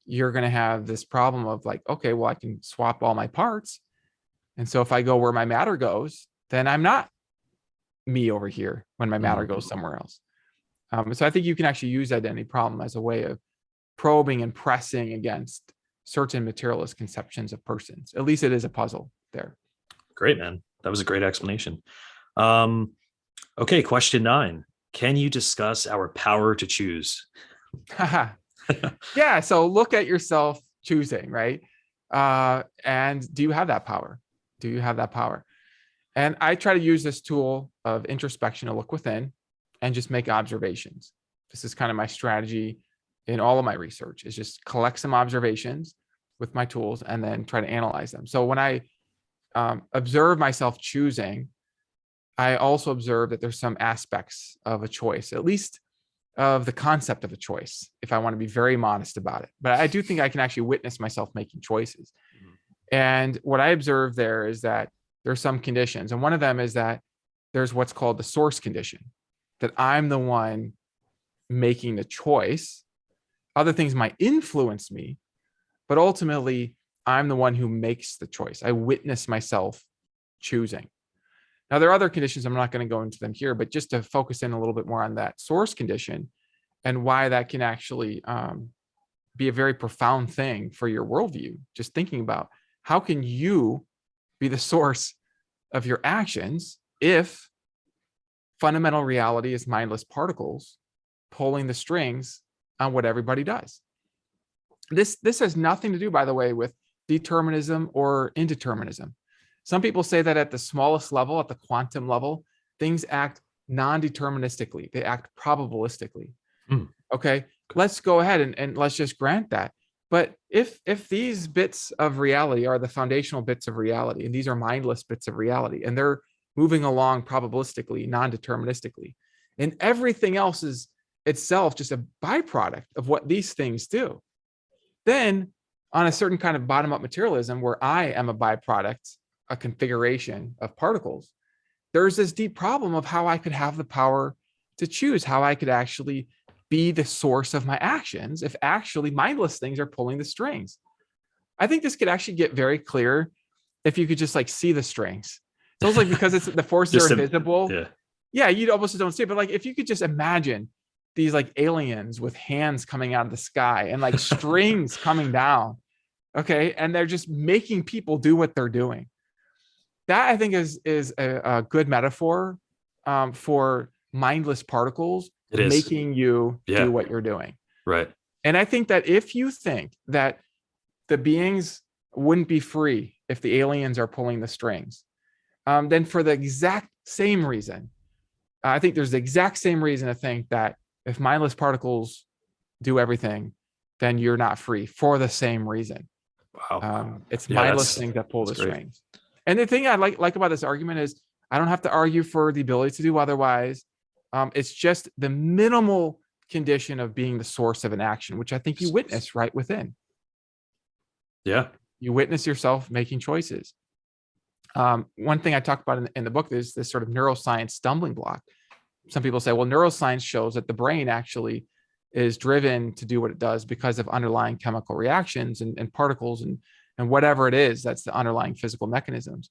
you're going to have this problem of like, okay, well, I can swap all my parts. And so if I go where my matter goes, then I'm not me over here when my matter goes somewhere else. So I think you can actually use identity problem as a way of probing and pressing against certain materialist conceptions of persons. At least it is a puzzle there. Great, man. That was a great explanation. Um, okay, question 9. Can you discuss our power to choose? Yeah. So look at yourself choosing, right? And do you have that power? Do you have that power? And I try to use this tool of introspection to look within and just make observations. This is kind of my strategy in all of my research, is just collect some observations with my tools and then try to analyze them. So when I observe myself choosing, I also observe that there's some aspects of a choice, at least of the concept of a choice, if I want to be very modest about it. But I do think I can actually witness myself making choices. And what I observe there is that there's some conditions. And one of them is that there's what's called the source condition, that I'm the one making the choice. Other things might influence me, but ultimately I'm the one who makes the choice. I witness myself choosing. Now, there are other conditions. I'm not going to go into them here, but just to focus in a little bit more on that source condition and why that can actually be a very profound thing for your worldview. Just thinking about how can you be the source of your actions if fundamental reality is mindless particles pulling the strings on what everybody does. This has nothing to do, by the way, with determinism or indeterminism. Some people say that at the smallest level, at the quantum level, things act non-deterministically. They act probabilistically. Okay, let's go ahead and let's just grant that. But if these bits of reality are the foundational bits of reality, and these are mindless bits of reality, and they're moving along probabilistically, non-deterministically, and everything else is itself just a byproduct of what these things do, then on a certain kind of bottom-up materialism where I am a byproduct, a configuration of particles, there's this deep problem of how I could have the power to choose, how I could actually be the source of my actions if actually mindless things are pulling the strings. I think this could actually get very clear if you could just like see the strings. It's almost like because it's the forces are invisible. Yeah, you almost don't see it. But like if you could just imagine these like aliens with hands coming out of the sky and like strings coming down, okay, and they're just making people do what they're doing. That I think is a good metaphor for mindless particles making you do what you're doing. Right. And I think that if you think that the beings wouldn't be free if the aliens are pulling the strings, then for the exact same reason, I think there's the exact same reason to think that if mindless particles do everything, then you're not free for the same reason. Wow. It's mindless things that pull the strings. And the thing I like about this argument is I don't have to argue for the ability to do otherwise. It's just the minimal condition of being the source of an action, which I think you witness right within. Yeah. You witness yourself making choices. One thing I talk about in the book is this sort of neuroscience stumbling block. Some people say, well, neuroscience shows that the brain actually is driven to do what it does because of underlying chemical reactions and particles and whatever it is that's the underlying physical mechanisms.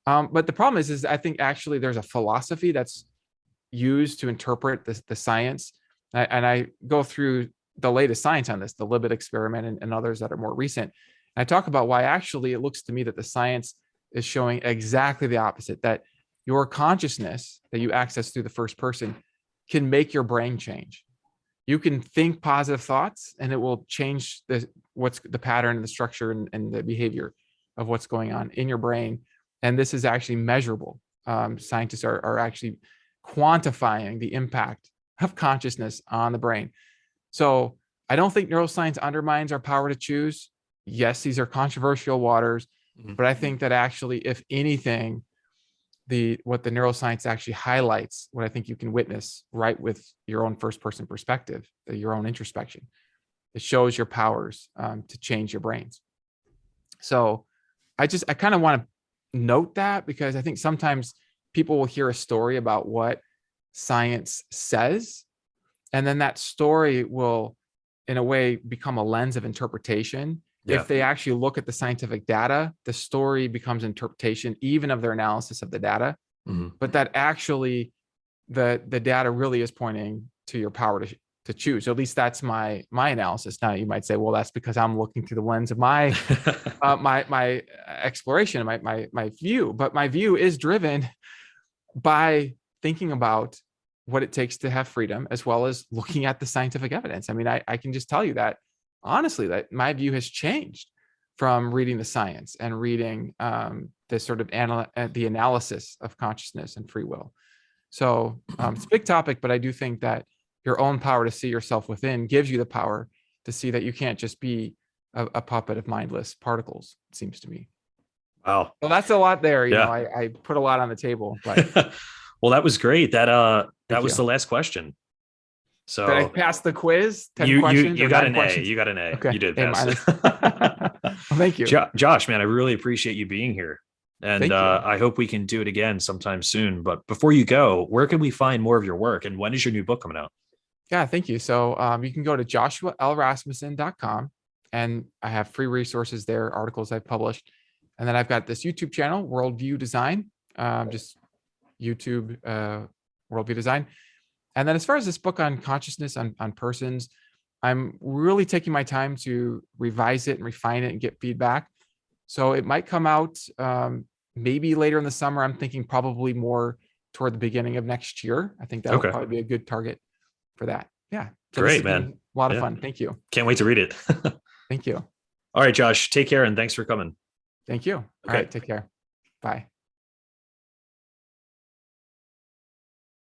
But the problem is I think actually there's a philosophy that's used to interpret the science. And I go through the latest science on this, the Libet experiment and others that are more recent. And I talk about why actually it looks to me that the science is showing exactly the opposite, that your consciousness that you access through the first person can make your brain change. You can think positive thoughts and it will change what's the pattern and the structure and the behavior of what's going on in your brain. And this is actually measurable. Scientists are actually quantifying the impact of consciousness on the brain. So I don't think neuroscience undermines our power to choose. Yes, these are controversial waters, but I think that actually, if anything, what the neuroscience actually highlights, what I think you can witness right with your own first person perspective, your own introspection. It shows your powers to change your brains. So I kind of want to note that because I think sometimes people will hear a story about what science says, and then that story will, in a way, become a lens of interpretation. Yeah. If they actually look at the scientific data, the story becomes interpretation, even of their analysis of the data. But that actually, the data really is pointing to your power to choose. At least that's my analysis. Now you might say, well, that's because I'm looking through the lens of my my exploration, my view. But my view is driven by thinking about what it takes to have freedom, as well as looking at the scientific evidence. I mean, I can just tell you that honestly, that my view has changed from reading the science and reading the sort of the analysis of consciousness and free will. So it's a big topic, but I do think that your own power to see yourself within gives you the power to see that you can't just be a puppet of mindless particles, it seems to me. Wow. Well, that's a lot there. You know, Yeah. I put a lot on the table, but Well, that was great. That thank was you. the last question. Did I So pass the quiz? 10 you questions or got 9 an A. questions? You got an A. Okay. You did A pass. minus. Well, thank you. Josh, man, I really appreciate you being here. And Thank you. I hope we can do it again sometime soon. But before you go, where can we find more of your work? And when is your new book coming out? Yeah, thank you. So you can go to joshualrasmussen.com, and I have free resources there, articles I've published. And then I've got this YouTube channel, Worldview Design, just YouTube Worldview Design. And then as far as this book on consciousness, on persons, I'm really taking my time to revise it and refine it and get feedback. So it might come out maybe later in the summer. I'm thinking probably more toward the beginning of next year. I think that'll Okay. probably be a good target for that. Yeah. So this Great, has been man. a lot of Yeah. fun. Thank you. Can't wait to read it. Thank you. All right, Josh, take care and thanks for coming. Thank you. All Okay. right. Take care. Bye.